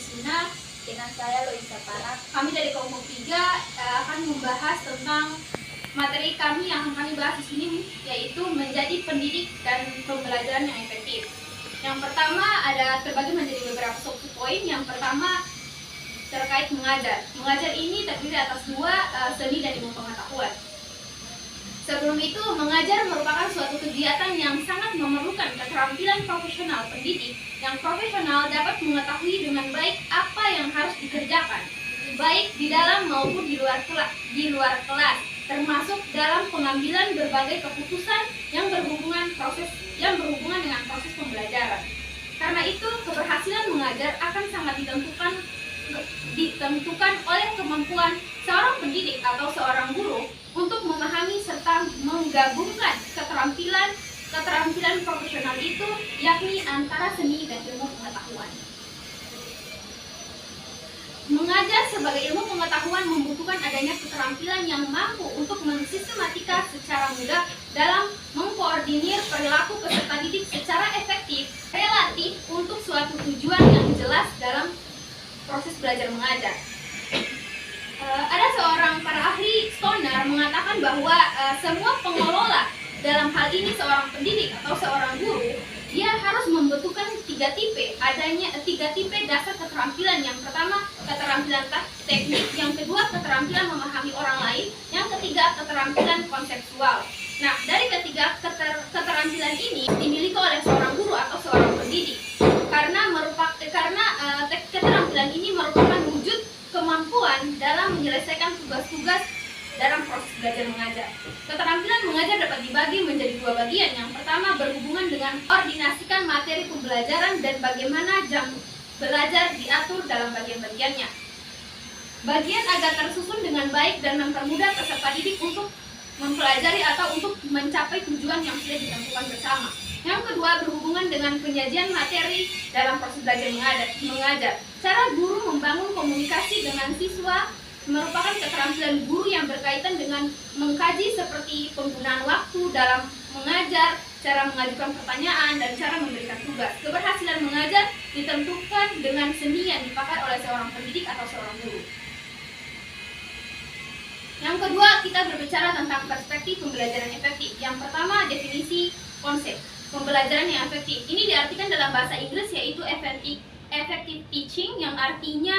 Sina dengan saya Loisa Parak. Kami dari kelompok 3 akan membahas tentang materi kami yang akan kami bahas di sini, yaitu menjadi pendidik dan pembelajaran yang efektif. Yang pertama ada terbagi menjadi beberapa subpoin. Yang pertama terkait mengajar. Mengajar ini terdiri atas dua, seni dan ilmu pengetahuan. Sebelum itu, mengajar merupakan suatu kegiatan yang sangat memerlukan keterampilan profesional pendidik yang profesional dapat mengetahui dengan baik apa yang harus dikerjakan, baik di dalam maupun di luar kelas, termasuk dalam pengambilan berbagai keputusan yang berhubungan dengan proses pembelajaran. Karena itu, keberhasilan mengajar akan sangat ditentukan oleh kemampuan seorang pendidik atau seorang guru untuk memahami serta menggabungkan keterampilan profesional itu, yakni antara seni dan ilmu pengetahuan. Mengajar sebagai ilmu pengetahuan membutuhkan adanya keterampilan yang mampu untuk mensistematika secara mudah dalam mengkoordinir perilaku peserta didik secara efektif, relatif untuk suatu tujuan yang jelas dalam proses belajar mengajar. Ada seorang para ahli Stoner mengatakan bahwa semua pengelola, dalam hal ini seorang pendidik atau seorang guru, dia harus membutuhkan tiga tipe dasar keterampilan. Yang pertama, keterampilan teknik. Yang kedua, keterampilan memahami orang lain. Yang ketiga, keterampilan konseptual. Nah, dari ketiga keterampilan ini dimiliki oleh seorang guru atau seorang pendidik karena keterampilan ini merupakan wujud kemampuan dalam menyelesaikan tugas-tugas dalam proses belajar mengajar. Keterampilan mengajar dapat dibagi menjadi dua bagian. Yang pertama berhubungan dengan koordinasikan materi pembelajaran dan bagaimana jam belajar diatur dalam bagian-bagiannya. Bagian agar tersusun dengan baik dan mempermudah peserta didik untuk mempelajari atau untuk mencapai tujuan yang sudah ditentukan bersama. Yang kedua berhubungan dengan penyajian materi dalam proses belajar mengajar. Cara guru membangun komunikasi dengan siswa merupakan keterampilan guru yang berkaitan dengan mengkaji seperti penggunaan waktu dalam mengajar, cara mengajukan pertanyaan, dan cara memberikan tugas. Keberhasilan mengajar ditentukan dengan seni yang dipakai oleh seorang pendidik atau seorang guru. Yang kedua, kita berbicara tentang perspektif pembelajaran efektif. Yang pertama, definisi konsep pembelajaran yang efektif. Ini diartikan dalam bahasa Inggris yaitu effective teaching, yang artinya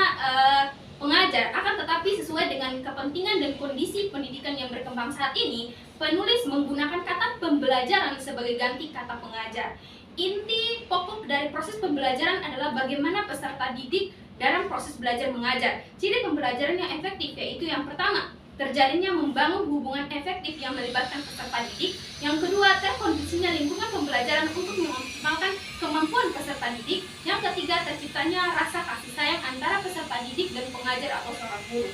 pengajar. Akan tetapi sesuai dengan kepentingan dan kondisi pendidikan yang berkembang saat ini, penulis menggunakan kata pembelajaran sebagai ganti kata pengajar. Inti pokok dari proses pembelajaran adalah bagaimana peserta didik dalam proses belajar mengajar. Ciri pembelajaran yang efektif yaitu yang pertama, terjadinya membangun hubungan efektif yang melibatkan peserta didik. Yang kedua, terkondisinya lingkungan pembelajaran untuk mengoptimalkan kemampuan peserta didik. Yang ketiga, terciptanya rasa kasih sayang antara peserta didik dan pengajar atau seorang guru.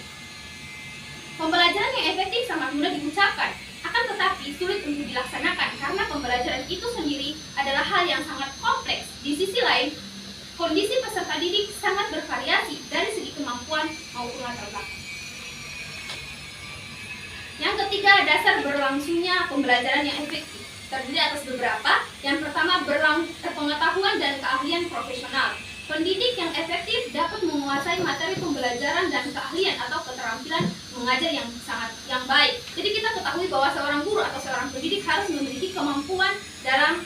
Pembelajaran yang efektif sangat mudah diucapkan, akan tetapi sulit untuk dilaksanakan karena pembelajaran itu sendiri adalah hal yang sangat kompleks. Di sisi lain, kondisi peserta didik sangat bervariasi dari segi kemampuan maupun latar belakang. Yang ketiga, dasar berlangsungnya pembelajaran yang efektif terdiri atas beberapa. Yang pertama, pengetahuan dan keahlian profesional. Pendidik yang efektif dapat menguasai materi pembelajaran dan keahlian atau keterampilan mengajar yang baik. Jadi kita ketahui bahwa seorang guru atau seorang pendidik harus memiliki kemampuan dalam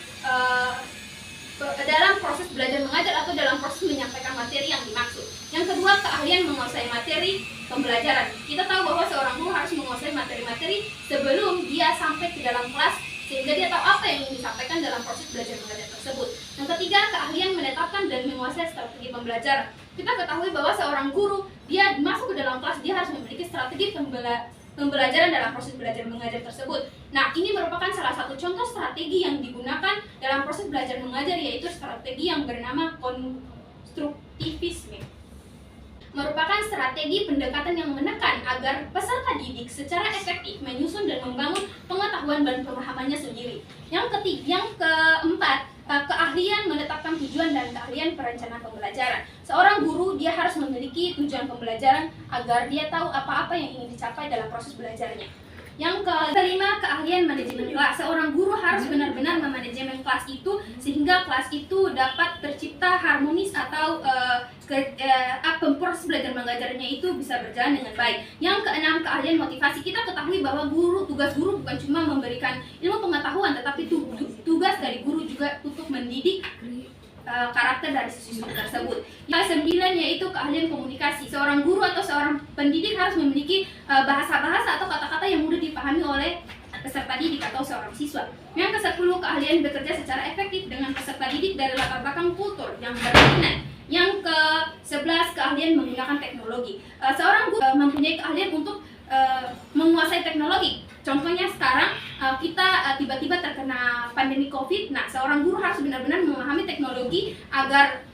proses belajar mengajar atau dalam proses menyampaikan materi yang dimaksud. Yang kedua, keahlian menguasai materi pembelajaran. Kita tahu bahwa seorang guru harus menguasai materi-materi sebelum dia sampai ke dalam kelas, sehingga dia tahu apa yang ingin disampaikan dalam proses belajar mengajar tersebut. Yang ketiga, keahlian menetapkan dan menguasai strategi pembelajaran. Kita ketahui bahwa seorang guru, dia masuk ke dalam kelas, dia harus memiliki strategi pembelajaran dalam proses belajar mengajar tersebut. Nah, ini merupakan salah satu contoh strategi yang digunakan dalam proses belajar mengajar, yaitu strategi yang bernama konstruktivisme. Merupakan strategi pendekatan yang menekan agar peserta didik secara efektif menyusun dan membangun pengetahuan dan pemahamannya sendiri. Yang keempat, keahlian menetapkan tujuan dan keahlian perencanaan pembelajaran. Seorang guru, dia harus memiliki tujuan pembelajaran agar dia tahu apa-apa yang ingin dicapai dalam proses belajarnya. Yang kelima, keahlian manajemen kelas. Seorang guru harus benar-benar memanajemen kelas itu sehingga kelas itu dapat tercipta harmonis atau proses belajar mengajarnya itu bisa berjalan dengan baik. Yang keenam, keahlian motivasi. Kita ketahui bahwa tugas guru bukan cuma memberikan ilmu pengetahuan, tetapi tugas dari guru juga untuk mendidik karakter dari siswa tersebut. Yang sembilan yaitu keahlian komunikasi. Seorang guru atau seorang pendidik harus memiliki bahasa-bahasa atau kata-kata yang mudah dipahami oleh peserta didik atau seorang siswa. Yang ke-10, keahlian bekerja secara efektif dengan peserta didik dari latar belakang kultur yang berbeda. Yang ke-11, keahlian menggunakan teknologi. Seorang guru mempunyai keahlian untuk menguasai teknologi. Contohnya sekarang kita tiba-tiba terkena pandemi COVID. Nah, seorang guru harus benar-benar memahami teknologi agar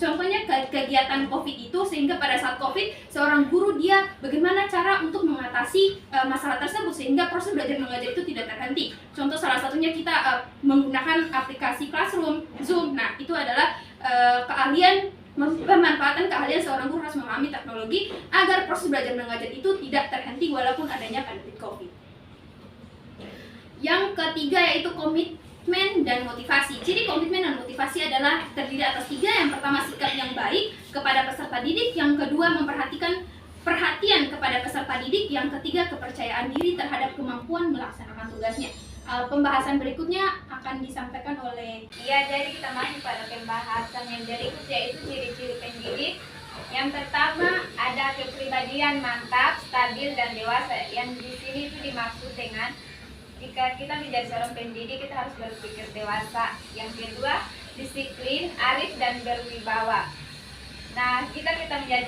contohnya kegiatan COVID itu, sehingga pada saat COVID seorang guru dia bagaimana cara untuk mengatasi masalah tersebut sehingga proses belajar mengajar itu tidak terhenti. Contoh salah satunya kita menggunakan aplikasi Classroom, Zoom. Nah, itu adalah keahlian pemanfaatan keahlian seorang guru harus memahami teknologi agar proses belajar mengajar itu tidak terhenti walaupun adanya pandemi COVID. Yang ketiga yaitu komitmen dan motivasi. Jadi komitmen dan motivasi adalah terdiri atas tiga. Yang pertama, sikap yang baik kepada peserta didik. Yang kedua, perhatian kepada peserta didik. Yang ketiga, kepercayaan diri terhadap kemampuan melaksanakan tugasnya. Pembahasan berikutnya akan disampaikan oleh... Ya, jadi kita masuk pada pembahasan yang berikut, yaitu ciri-ciri pendidik. Yang pertama, ada kepribadian mantap, stabil, dan dewasa. Yang di sini itu dimaksud dengan jika kita menjadi seorang pendidik, kita harus berpikir dewasa. Yang kedua, disiplin, arif, dan berwibawa. Nah, kita menjadi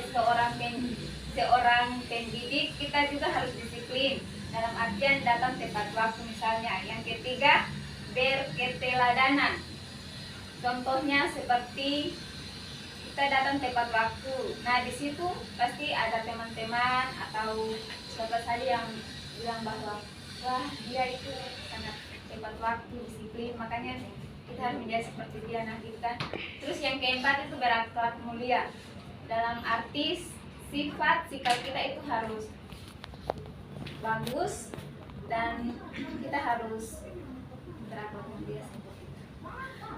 seorang pendidik, kita juga harus disiplin. Dalam artian datang tepat waktu misalnya. Yang ketiga, berketeladanan. Contohnya seperti kita datang tepat waktu. Nah, di situ pasti ada teman-teman atau siapa saja yang bilang bahwa wah, dia itu sangat tepat waktu, disiplin, makanya kita harus menjadi seperti dia nanti kan. Terus yang keempat itu berakhlak mulia. Dalam arti sifat sikap kita itu harus bagus dan kita harus berakhlak mulia.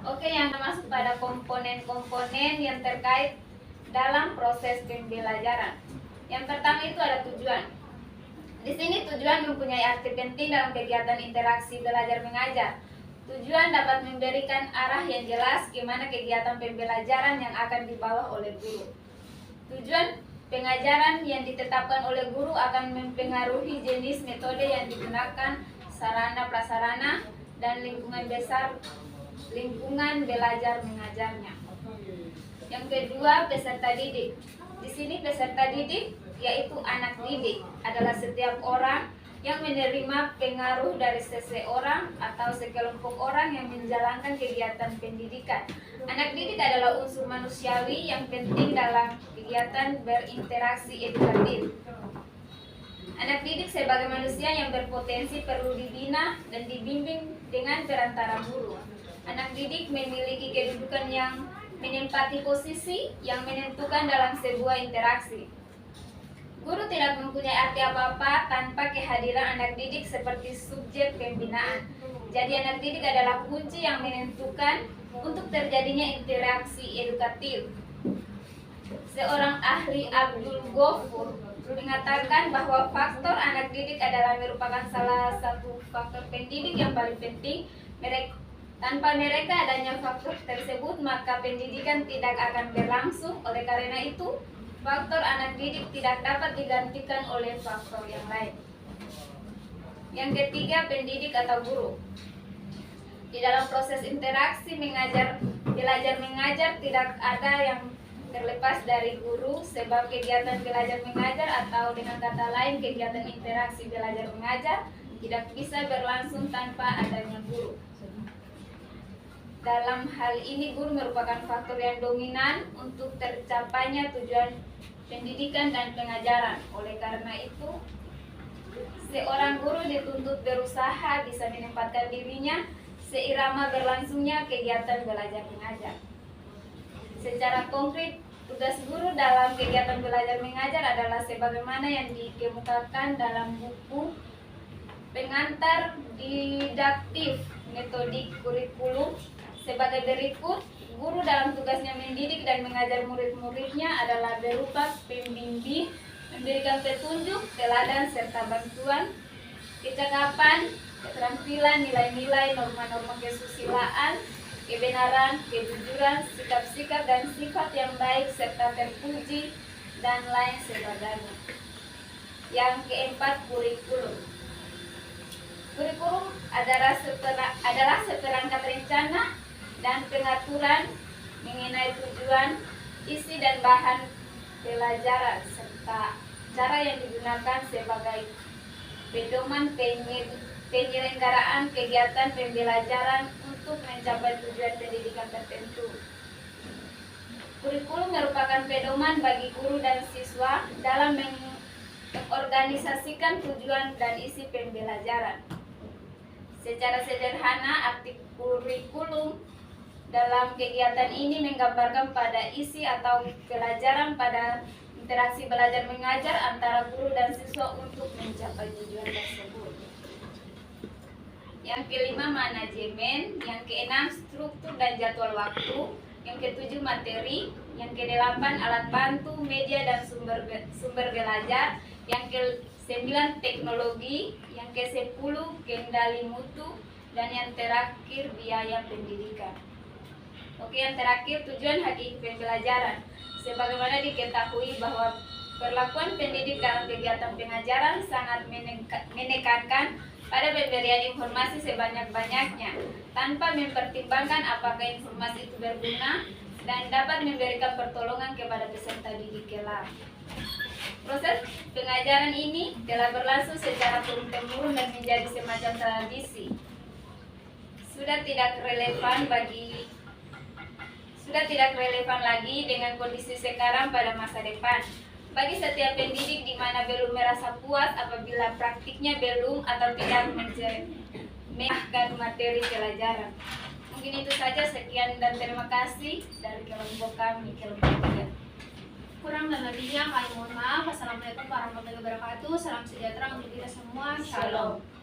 Oke, yang termasuk pada komponen-komponen yang terkait dalam proses pembelajaran. Yang pertama itu ada tujuan. Di sini tujuan mempunyai arti penting dalam kegiatan interaksi belajar mengajar. Tujuan dapat memberikan arah yang jelas gimana kegiatan pembelajaran yang akan dibawa oleh guru. Tujuan pengajaran yang ditetapkan oleh guru akan mempengaruhi jenis metode yang digunakan, sarana prasarana, dan lingkungan belajar mengajarnya. Yang kedua, peserta didik. Di sini peserta didik yaitu anak didik adalah setiap orang yang menerima pengaruh dari seseorang atau sekelompok orang yang menjalankan kegiatan pendidikan. Anak didik adalah unsur manusiawi yang penting dalam kegiatan berinteraksi edukatif. Anak didik sebagai manusia yang berpotensi perlu dibina dan dibimbing dengan perantara guru. Anak didik memiliki kedudukan yang menempati posisi yang menentukan dalam sebuah interaksi. Guru tidak mempunyai arti apa-apa tanpa kehadiran anak didik seperti subjek pembinaan. Jadi anak didik adalah kunci yang menentukan untuk terjadinya interaksi edukatif. Seorang ahli Abdul Ghafur mengatakan bahwa faktor anak didik adalah merupakan salah satu faktor pendidik yang paling penting. Tanpa mereka adanya faktor tersebut, maka pendidikan tidak akan berlangsung. Oleh karena itu, faktor anak didik tidak dapat digantikan oleh faktor yang lain. Yang ketiga, pendidik atau guru. Di dalam proses interaksi belajar mengajar tidak ada yang terlepas dari guru, sebab kegiatan belajar mengajar atau dengan kata lain kegiatan interaksi belajar mengajar tidak bisa berlangsung tanpa adanya guru. Dalam hal ini guru merupakan faktor yang dominan untuk tercapainya tujuan pendidikan dan pengajaran. Oleh karena itu, seorang guru dituntut berusaha bisa menempatkan dirinya seirama berlangsungnya kegiatan belajar mengajar. Secara konkret, tugas guru dalam kegiatan belajar mengajar adalah sebagaimana yang dikemukakan dalam buku Pengantar Didaktif Metodik Kurikulum sebagai berikut. Guru dalam tugasnya mendidik dan mengajar murid-muridnya adalah berupa pembimbing, memberikan petunjuk, teladan, serta bantuan, kecakapan, keterampilan, nilai-nilai, norma-norma kesusilaan, kebenaran, kejujuran, sikap-sikap dan sifat yang baik, serta terpuji, dan lain sebagainya. Yang keempat, kurikulum. Kurikulum adalah seperangkat rencana dan pengaturan mengenai tujuan, isi dan bahan pelajaran, serta cara yang digunakan sebagai pedoman penyelenggaraan kegiatan pembelajaran untuk mencapai tujuan pendidikan tertentu. Kurikulum merupakan pedoman bagi guru dan siswa dalam mengorganisasikan tujuan dan isi pembelajaran. Secara sederhana, arti kurikulum dalam kegiatan ini menggambarkan pada isi atau pelajaran pada interaksi belajar mengajar antara guru dan siswa untuk mencapai tujuan tersebut. Yang kelima, manajemen. Yang keenam, struktur dan jadwal waktu. Yang ketujuh, materi. Yang kedelapan, alat bantu, media dan sumber belajar. Yang ke-9, teknologi. Yang ke-10, kendali mutu. Dan yang terakhir, biaya pendidikan. Oke, yang terakhir, tujuan hakiki pembelajaran. Sebagaimana diketahui bahwa perlakuan pendidik dalam kegiatan pengajaran sangat menekankan pada pemberian informasi sebanyak-banyaknya tanpa mempertimbangkan apakah informasi itu berguna dan dapat memberikan pertolongan kepada peserta didik kelak. Proses pengajaran ini telah berlangsung secara turun-temurun dan menjadi semacam tradisi. Sudah tidak relevan lagi dengan kondisi sekarang pada masa depan. Bagi setiap pendidik di mana belum merasa puas apabila praktiknya belum atau tidak mencerminkan materi pelajaran. Mungkin itu saja, sekian dan terima kasih dari kelompok kami, kelompok 3. Kurang dan lebihnya kami mohon maaf. Wassalamualaikum warahmatullahi wabarakatuh. Salam sejahtera untuk kita semua. Shalom.